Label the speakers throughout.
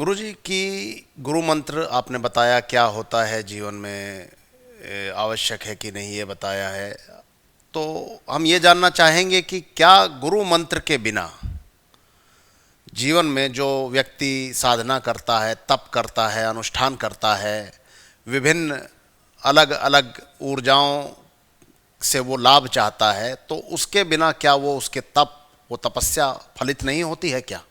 Speaker 1: गुरुजी की गुरु मंत्र आपने बताया क्या होता है जीवन में, आवश्यक है कि नहीं ये बताया है। तो हम ये जानना चाहेंगे कि क्या गुरु मंत्र के बिना जीवन में जो व्यक्ति साधना करता है, तप करता है, अनुष्ठान करता है, विभिन्न अलग अलग ऊर्जाओं से वो लाभ चाहता है, तो उसके बिना क्या वो उसके तप, वो तपस्या फलित नहीं होती है क्या?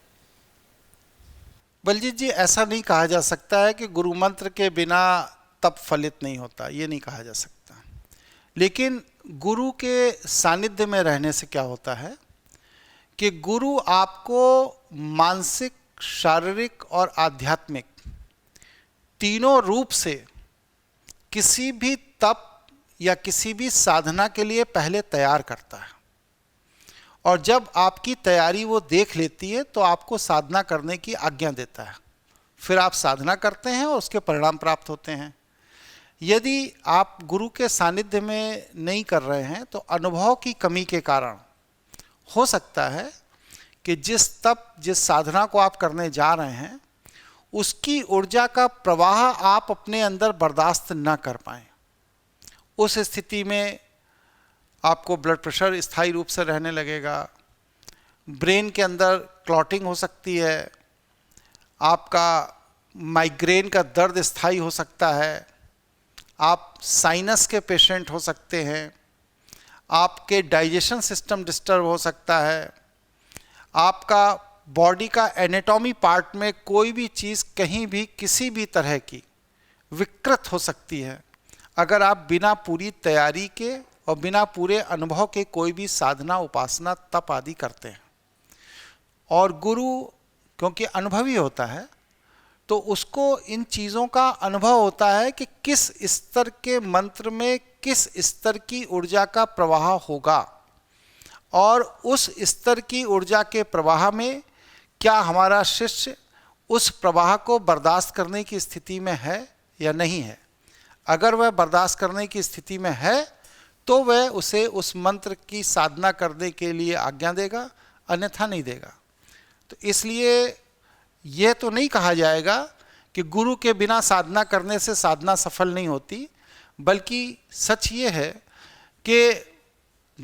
Speaker 2: बलजीत जी, ऐसा नहीं कहा जा सकता है कि गुरु मंत्र के बिना तप फलित नहीं होता, ये नहीं कहा जा सकता। लेकिन गुरु के सानिध्य में रहने से क्या होता है कि गुरु आपको मानसिक, शारीरिक और आध्यात्मिक तीनों रूप से किसी भी तप या किसी भी साधना के लिए पहले तैयार करता है। और जब आपकी तैयारी वो देख लेती है तो आपको साधना करने की आज्ञा देता है। फिर आप साधना करते हैं और उसके परिणाम प्राप्त होते हैं। यदि आप गुरु के सानिध्य में नहीं कर रहे हैं तो अनुभव की कमी के कारण हो सकता है कि जिस तप, जिस साधना को आप करने जा रहे हैं उसकी ऊर्जा का प्रवाह आप अपने अंदर बर्दाश्त न कर पाएं। उस स्थिति में आपको ब्लड प्रेशर स्थायी रूप से रहने लगेगा, ब्रेन के अंदर क्लॉटिंग हो सकती है, आपका माइग्रेन का दर्द स्थायी हो सकता है, आप साइनस के पेशेंट हो सकते हैं, आपके डाइजेशन सिस्टम डिस्टर्ब हो सकता है, आपका बॉडी का एनाटॉमी पार्ट में कोई भी चीज़ कहीं भी किसी भी तरह की विकृत हो सकती है अगर आप बिना पूरी तैयारी के और बिना पूरे अनुभव के कोई भी साधना, उपासना, तप आदि करते हैं। और गुरु क्योंकि अनुभवी होता है तो उसको इन चीज़ों का अनुभव होता है कि किस स्तर के मंत्र में किस स्तर की ऊर्जा का प्रवाह होगा और उस स्तर की ऊर्जा के प्रवाह में क्या हमारा शिष्य उस प्रवाह को बर्दाश्त करने की स्थिति में है या नहीं है। अगर वह बर्दाश्त करने की स्थिति में है तो वह उसे उस मंत्र की साधना करने के लिए आज्ञा देगा, अन्यथा नहीं देगा। तो इसलिए यह तो नहीं कहा जाएगा कि गुरु के बिना साधना करने से साधना सफल नहीं होती, बल्कि सच ये है कि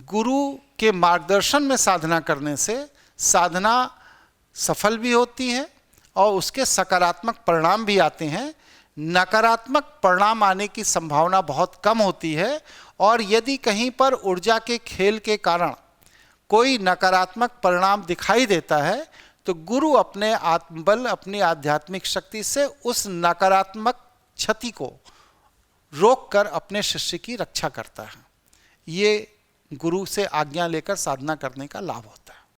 Speaker 2: गुरु के मार्गदर्शन में साधना करने से साधना सफल भी होती है और उसके सकारात्मक परिणाम भी आते हैं। नकारात्मक परिणाम आने की संभावना बहुत कम होती है और यदि कहीं पर ऊर्जा के खेल के कारण कोई नकारात्मक परिणाम दिखाई देता है तो गुरु अपने आत्मबल, अपनी आध्यात्मिक शक्ति से उस नकारात्मक क्षति को रोककर अपने शिष्य की रक्षा करता है। ये गुरु से आज्ञा लेकर साधना करने का लाभ होता है।